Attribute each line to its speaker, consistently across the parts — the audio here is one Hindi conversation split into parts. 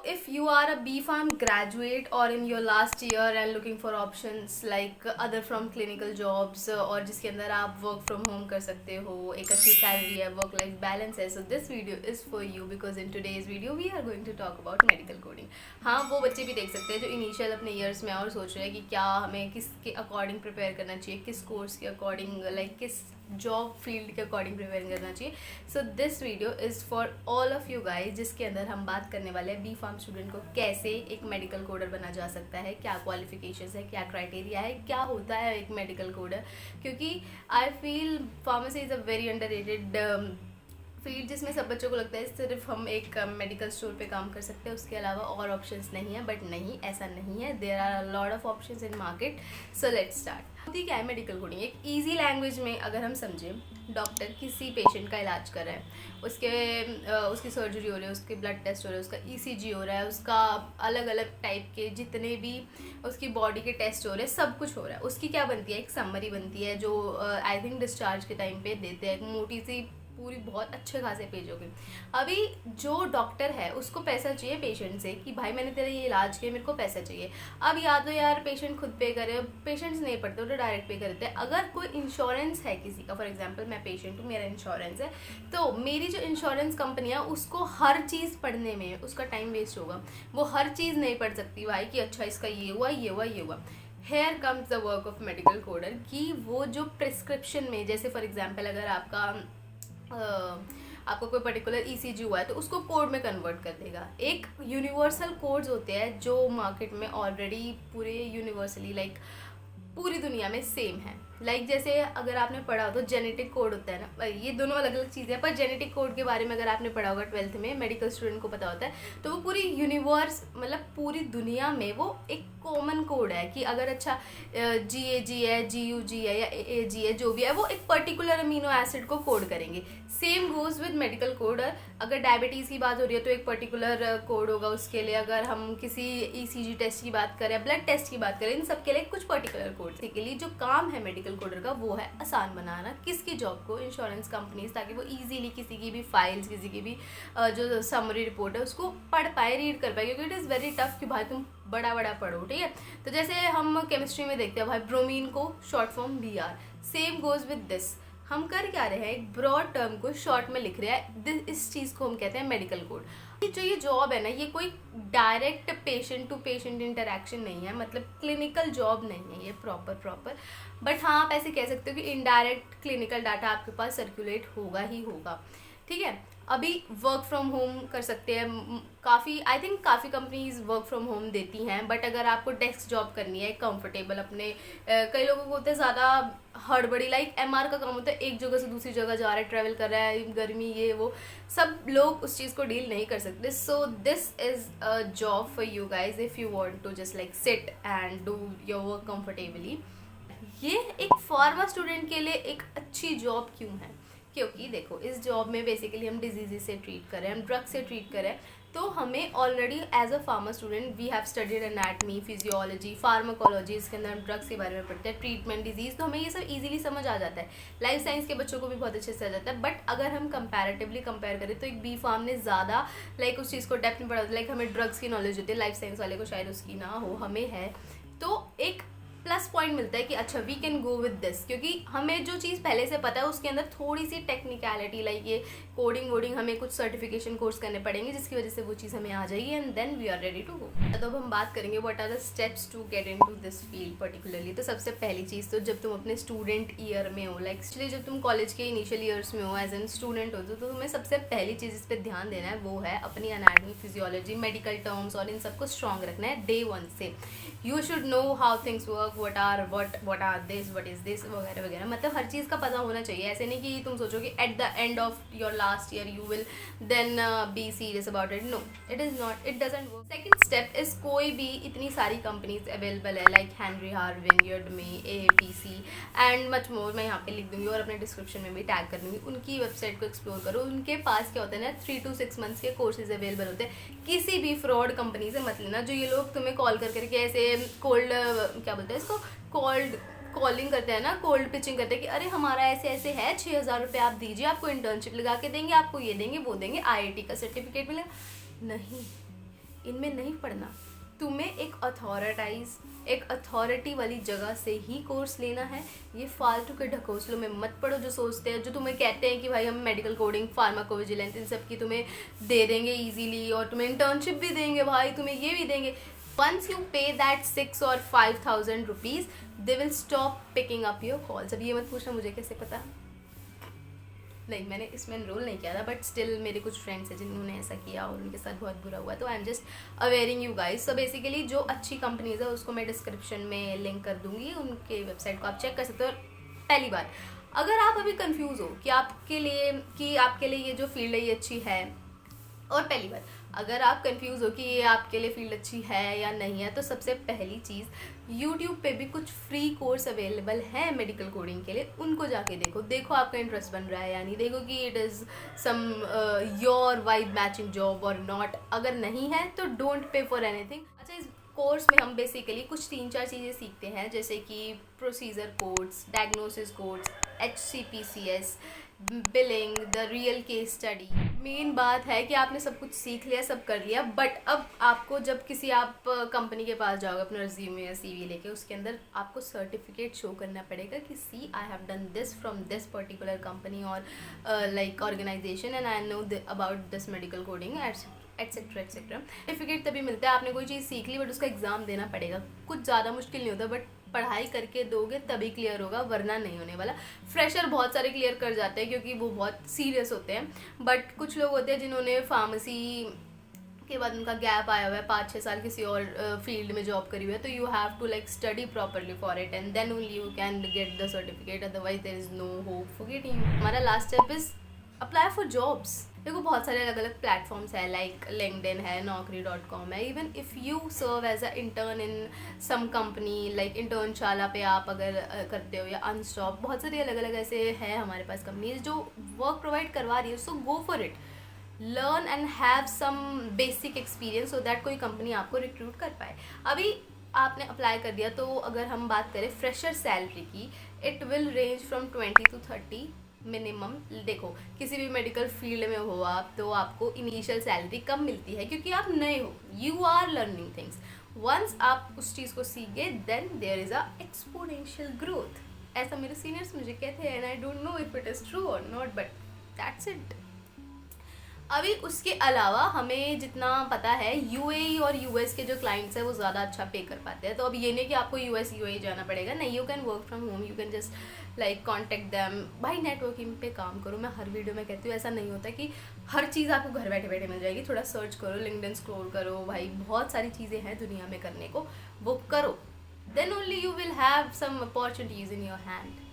Speaker 1: if you are a B Farm graduate or in your last year and looking for options like other from clinical jobs और जिसके अंदर आप work from home कर सकते हो, एक अच्छी salary है, work life balance है, so this video is for you because in today's video we are going to talk about medical coding. हाँ, वो बच्चे भी देख सकते हैं जो इनिशियल अपने ईयर्स में और सोच रहे हैं कि क्या हमें किसके अकॉर्डिंग प्रिपेयर करना चाहिए, किस कोर्स के अकॉर्डिंग, लाइक किस जॉब फील्ड के अकॉर्डिंग प्रिपेयर करना चाहिए. So this video is for all of you guys, जिसके अंदर हम बात करने वाले हैं बी फार्म स्टूडेंट को कैसे एक मेडिकल कोडर बना जा सकता है, क्या क्वालिफिकेशंस है, क्या क्राइटेरिया है, क्या होता है एक मेडिकल कोडर. क्योंकि I feel pharmacy is a very underrated field जिसमें सब बच्चों को लगता है सिर्फ हम एक मेडिकल स्टोर पे काम कर सकते हैं, उसके अलावा और ऑप्शंस नहीं है. बट नहीं, ऐसा नहीं है. There are a lot of options in market. So let's start. होती क्या है मेडिकल कोडिंग? एक इजी लैंग्वेज में अगर हम समझें, डॉक्टर किसी पेशेंट का इलाज कर रहा है, उसकी सर्जरी हो रही है, उसके ब्लड टेस्ट हो रहे हैं, उसका ईसीजी हो रहा है, उसका अलग अलग टाइप के जितने भी उसकी बॉडी के टेस्ट हो रहे हैं, सब कुछ हो रहा है. उसकी क्या बनती है? एक समरी बनती है जो आई थिंक डिस्चार्ज के टाइम पे देते हैं, एक मोटी सी पूरी बहुत अच्छे खासे पेज हो गई. अभी जो डॉक्टर है उसको पैसा चाहिए पेशेंट से कि भाई मैंने तेरा ये इलाज किया, मेरे को पैसा चाहिए. अब या तो यार पेशेंट खुद पे करे, पेशेंट्स नहीं पड़ते, वो तो डायरेक्ट पे करते हैं. अगर कोई इंश्योरेंस है किसी का, फॉर एग्जांपल मैं पेशेंट हूँ, मेरा इंश्योरेंस है, तो मेरी जो इंश्योरेंस कंपनी है उसको हर चीज़ पढ़ने में उसका टाइम वेस्ट होगा. वो हर चीज़ नहीं पढ़ सकती भाई कि अच्छा इसका ये हुआ, ये हुआ, ये हुआ. Here comes the work of medical coder कि वो जो प्रिस्क्रिप्शन में, जैसे फॉर एग्जाम्पल अगर आपको कोई पर्टिकुलर ईसीजी हुआ है तो उसको कोड में कन्वर्ट कर देगा. एक यूनिवर्सल कोड्स होते हैं जो मार्केट में ऑलरेडी पूरे यूनिवर्सली लाइक पूरी दुनिया में सेम है. लाइक जैसे अगर आपने पढ़ा हो तो जेनेटिक कोड होता है ना, ये दोनों अलग अलग चीज़ें हैं, पर जेनेटिक कोड के बारे में अगर आपने पढ़ा होगा 12th में, मेडिकल स्टूडेंट को पता होता है, तो वो पूरी यूनिवर्स मतलब पूरी दुनिया में वो एक कॉमन कोड है कि अगर अच्छा GAG है, GUG है या AAG है, जो भी है वो एक पर्टिकुलर अमीनो एसिड को कोड करेंगे. Same goes with medical coder. अगर डायबिटीज़ की बात हो रही है तो एक पर्टिकुलर कोड होगा उसके लिए. अगर हम किसी ECG टेस्ट की बात करें, ब्लड टेस्ट की बात करें, इन सब के लिए कुछ पर्टिकुलर कोड. के लिए जो काम है मेडिकल कोडर का वो है आसान बनाना किसकी जॉब को, इंश्योरेंस कंपनीज, ताकि वो इजीली किसी की भी फाइल्स, किसी की भी जो समरी रिपोर्ट है उसको पढ़ पाए, रीड कर पाए. क्योंकि इट इज़ वेरी टफ कि भाई तुम बड़ा बड़ा पढ़ो. ठीक है, तो जैसे हम केमिस्ट्री में देखते हैं भाई ब्रोमीन को short form BR. Same goes with this. हम कर क्या रहे हैं? एक ब्रॉड टर्म को शॉर्ट में लिख रहे हैं. इस चीज़ को हम कहते हैं मेडिकल कोड. जो ये जॉब है ना, ये कोई direct patient to patient interaction नहीं है, मतलब क्लिनिकल जॉब नहीं है ये प्रॉपर. बट हाँ, आप ऐसे कह सकते हो कि इनडायरेक्ट क्लिनिकल डाटा आपके पास सर्कुलेट होगा ही होगा. ठीक है, अभी वर्क फ्रॉम होम कर सकते हैं. आई थिंक काफ़ी कंपनीज वर्क फ्रॉम होम देती हैं. बट अगर आपको डेस्क जॉब करनी है कंफर्टेबल अपने, कई लोगों को होते हैं ज़्यादा हड़बड़ी, लाइक MR का काम होता है एक जगह से दूसरी जगह जा रहा है, ट्रैवल कर रहा है, गर्मी ये वो, सब लोग उस चीज़ को डील नहीं कर सकते. So this is a job for you guys if you want to just like sit and do your work comfortably. ये एक फार्मा स्टूडेंट के लिए एक अच्छी जॉब क्यों है? क्योंकि देखो, इस जॉब में बेसिकली हम डिजीज़ से ट्रीट कर रहे हैं, हम ड्रग से ट्रीट कर रहे हैं. तो हमें already as a pharma student we have studied anatomy, physiology, pharmacology, इसके अंदर हम ड्रग्स के बारे में पढ़ते हैं, ट्रीटमेंट, डिजीज़, तो हमें ये सब इजीली समझ आ जाता है. लाइफ साइंस के बच्चों को भी बहुत अच्छे से आ जाता है. बट अगर हम कंपैरेटिवली कंपेयर करें तो एक बी फार्म ने ज़्यादा लाइक उस चीज़ को डेप्थ में पढ़ा होता है. लाइक हमें ड्रग्स की नॉलेज होती है, लाइफ साइंस वाले को शायद उसकी ना हो, हमें है. तो एक प्लस पॉइंट मिलता है कि अच्छा we can go with this, क्योंकि हमें जो चीज़ पहले से पता है उसके अंदर थोड़ी सी टेक्निकलिटी, लाइक ये कोडिंग वोडिंग, हमें कुछ सर्टिफिकेशन कोर्स करने पड़ेंगे जिसकी वजह से वो चीज़ हमें आ जाएगी and then we are ready to go. तो अब हम बात करेंगे what are the steps to get into this field particularly. तो सबसे पहली चीज़, तो जब तुम अपने स्टूडेंट ईयर में हो, लाइक एक्चुअली जब तुम कॉलेज के इनिशियल ईयर्स में हो, एज एन स्टूडेंट हो, तो तुम्हें सबसे पहली चीज़ इस पर ध्यान देना है, वो है अपनी एनाटमी, फिजियोलॉजी, मेडिकल टर्म्स और इन सबको स्ट्रॉन्ग रखना है डे 1 से. You should know how things work, what are this, what is this, वगैरह वगैरह. मतलब हर चीज़ का पता होना चाहिए. ऐसे नहीं कि तुम सोचो कि at the end of your last year you will then be serious about it. No, it is not, it doesn't work. Second step is, कोई भी इतनी सारी कंपनीज अवेलेबल है like Henry Harvin, Udemy, AAPC and much more. मैं यहाँ पे लिख दूंगी और अपने डिस्क्रिप्शन में भी टैग कर दूंगी. उनकी वेबसाइट को एक्सप्लोर करो. उनके पास क्या होता है ना, 3 to 6 मंथ्स के कोर्सेज अवेलेबल होते हैं. किसी भी फ्रॉड कंपनी से मत लेना. जो ये लोग तुम्हें कॉल करके ऐसे कोल्ड, क्या बोलते हैं इसको, कॉलिंग करते हैं ना, कोल्ड पिचिंग करते हैं कि अरे हमारा ऐसे ऐसे है, 6,000 रुपये आप दीजिए, आपको इंटर्नशिप लगा के देंगे, आपको ये देंगे वो देंगे, IIT का सर्टिफिकेट मिलेगा. नहीं, इनमें नहीं पढ़ना। तुम्हें एक अथॉरिटी वाली जगह से ही कोर्स लेना है। ये फालतू के ढकोसलों में मत पढ़ो जो सोचते हैं, जो तुम्हें कहते हैं कि भाई हम मेडिकल कोडिंग, फार्माकोविजिलेंस, इन सब की तुम्हें दे देंगे इजीली, और तुम्हें इंटर्नशिप भी देंगे भाई, तुम्हें ये भी देंगे। वंस यू पे दैट 6 और 5,000 rupees, they will stop picking up your calls. अब ये मत पूछना मुझे कैसे पता, नहीं मैंने इसमें एनरोल नहीं किया था, बट स्टिल मेरे कुछ फ्रेंड्स हैं जिन्होंने ऐसा किया और उनके साथ बहुत बुरा हुआ, तो I am just awaring you guys. So basically जो अच्छी कंपनीज है उसको मैं डिस्क्रिप्शन में लिंक कर दूंगी, उनके वेबसाइट को आप चेक कर सकते हो। पहली बात, अगर आप अभी कंफ्यूज हो कि आपके लिए ये जो फील्ड है ये अच्छी है, और पहली बात अगर आप कंफ्यूज हो कि ये आपके लिए फील्ड अच्छी है या नहीं है, तो सबसे पहली चीज़ यूट्यूब पे भी कुछ फ्री कोर्स अवेलेबल है मेडिकल कोडिंग के लिए, उनको जाके देखो आपका इंटरेस्ट बन रहा है या नहीं, देखो कि it is some your vibe matching job और नॉट। अगर नहीं है तो डोंट पे फॉर एनीथिंग। अच्छा, इस कोर्स में हम बेसिकली कुछ 3-4 चीज़ें सीखते हैं, जैसे कि procedure codes, diagnosis codes, HCPCS, billing, the real case study. Main बात है कि आपने सब कुछ सीख लिया, सब कर लिया, बट अब आपको जब किसी आप कंपनी के पास जाओगे अपना रिज्यूमे या CV लेके, उसके अंदर आपको सर्टिफिकेट शो करना पड़ेगा कि see I have done this from this particular company और like organisation, and I know about this medical coding etcetera etcetera. Certificate तभी मिलता है, आपने कोई चीज़ सीख ली बट उसका एग्ज़ाम देना पड़ेगा। कुछ ज़्यादा मुश्किल नहीं होता, बट पढ़ाई करके दोगे तभी क्लियर होगा, वरना नहीं होने वाला। फ्रेशर बहुत सारे क्लियर कर जाते हैं क्योंकि वो बहुत सीरियस होते हैं, बट कुछ लोग होते हैं जिन्होंने फार्मेसी के बाद उनका गैप आया हुआ है, 5-6 साल किसी और फील्ड में जॉब करी हुई है, तो you have to like study properly for it and then only you can get the certificate, otherwise there is no hope for getting. हमारा last step is apply for jobs. देखो बहुत सारे अलग अलग प्लेटफॉर्म्स है, लाइक लिंक्डइन है, naukri.com है। Even if you serve as a intern in some company, like Internshala पे आप अगर करते हो, या अनस्टॉप, बहुत सारी अलग अलग ऐसे है हमारे पास कंपनीज जो वर्क प्रोवाइड करवा रही है। So go for it, learn and have some basic experience so that कोई कंपनी आपको रिक्रूट कर पाए। अभी आपने अप्लाई कर दिया, तो अगर हम बात करें फ्रेशर सैलरी की, it will range from 20 to 30 minimum. देखो किसी भी मेडिकल फील्ड में हो आप, तो आपको इनिशियल सैलरी कम मिलती है क्योंकि आप नए हो, you are learning things. Once आप उस चीज़ को सीख गए, then there is a exponential growth. ऐसा मेरे सीनियर्स मुझे कहते हैं, and I don't know if it is true और नॉट, बट दैट्स इट। अभी उसके अलावा हमें जितना पता है, UAE और US के जो क्लाइंट्स हैं वो ज़्यादा अच्छा पे कर पाते हैं। तो अब ये नहीं कि आपको US UAE जाना पड़ेगा, नहीं, you can work from home, you can just like contact them. भाई नेटवर्किंग पे काम करो, मैं हर वीडियो में कहती हूँ, ऐसा नहीं होता कि हर चीज़ आपको घर बैठे बैठे मिल जाएगी। थोड़ा सर्च करो, लिंक्डइन स्क्रॉल करो, भाई बहुत सारी चीज़ें हैं दुनिया में करने को, वो करो, then only you will have some opportunities in your hand.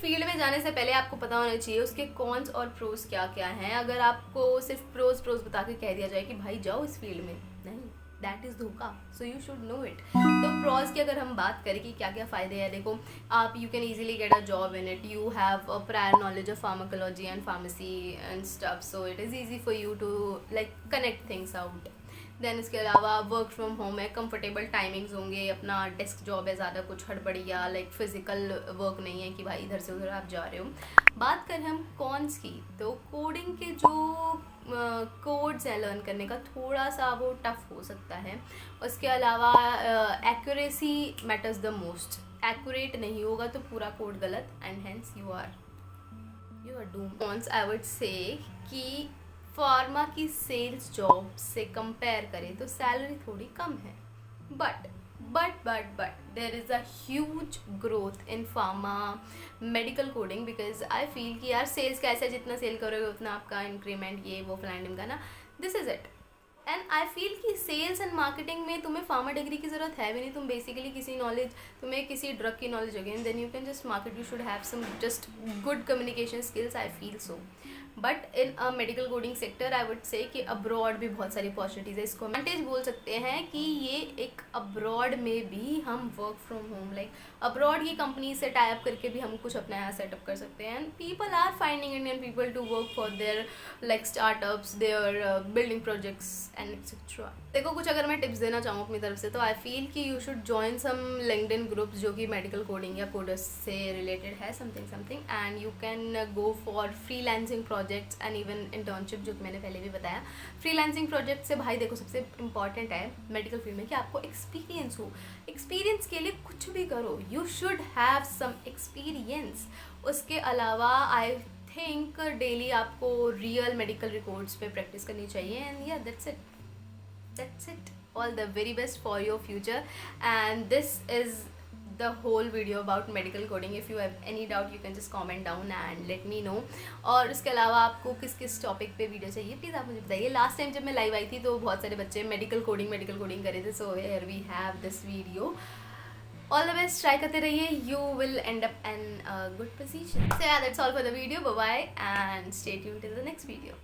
Speaker 1: Field में जाने से पहले आपको पता होना चाहिए उसके कॉन्स और प्रोज क्या क्या हैं। अगर आपको सिर्फ प्रोज बता के कह दिया जाए कि भाई जाओ इस फील्ड में, नहीं, दैट इज़ धोखा। So you should no it. तो प्रोज की अगर हम बात करें कि क्या क्या फ़ायदे हैं, देखो आप you can easily get a job in it, you have a prior knowledge of pharmacology and pharmacy and stuff, so it is easy for you to like connect things out. Then इसके अलावा वर्क फ्रॉम होम है, कंफर्टेबल टाइमिंग्स होंगे, अपना डेस्क जॉब है, ज़्यादा कुछ हड़बड़ी या लाइक फिजिकल वर्क नहीं है कि भाई इधर से उधर आप जा रहे हो। बात करें हम कॉन्स की, तो कोडिंग के जो कोड्स हैं लर्न करने का थोड़ा सा वो टफ हो सकता है। उसके अलावा accuracy matters the most. Accurate नहीं होगा तो पूरा कोड गलत, and hence you are doomed. Cons I would say कि फार्मा की सेल्स जॉब से कंपेयर करें तो सैलरी थोड़ी कम है, but there is a huge growth in pharma medical coding, because I feel कि यार सेल्स कैसे है, जितना सेल करोगे उतना आपका इंक्रीमेंट, ये वो फ्लैंडिंग का ना, this is it. And I feel कि सेल्स एंड मार्केटिंग में तुम्हें फार्मा डिग्री की ज़रूरत है भी नहीं। तुम बेसिकली किसी नॉलेज, तुम्हें किसी ड्रग की नॉलेज होगी, and then you can just market, you should have some just good communication skills, I feel so. But in a medical coding sector I would say कि अब्रॉड भी बहुत सारी अपॉर्चुनिटीज़ है। इसको एडवांटेज बोल सकते हैं कि ये एक अब्रॉड में भी हम work from home, like abroad की कंपनी से टाई अप करके भी हम कुछ अपना यहाँ सेटअप कर सकते हैं। And people are finding Indian people to work for their like startups, they're building projects and etcetera. देखो कुछ अगर मैं टिप्स देना चाहूँ अपनी तरफ से, तो आई फील कि you should join some LinkedIn groups जो कि मेडिकल कोडिंग या कोडर्स से रिलेटेड है, something and you can go for freelancing project projects and even internship, जो कि मैंने पहले भी बताया। फ्रीलांसिंग प्रोजेक्ट से भाई देखो सबसे इंपॉर्टेंट है मेडिकल फील्ड में कि आपको एक्सपीरियंस हो। एक्सपीरियंस के लिए कुछ भी करो, you should have some experience. उसके अलावा आई थिंक डेली आपको रियल मेडिकल रिकॉर्ड्स पे प्रैक्टिस करनी चाहिए। एंड या that's it. All the very best for your future, and this is the whole video about medical coding. If you have any doubt you can just comment down and let me know. और उसके अलावा आपको किस किस टॉपिक पे वीडियो चाहिए प्लीज़ आप मुझे बताइए। लास्ट टाइम जब मैं लाइव आई थी तो बहुत सारे बच्चे मेडिकल कोडिंग कर रहे थे, so here we have this video. All the best, try करते रहिए, you will end up in a good position. So ya that's all for the video, bye bye and stay tuned till the next video.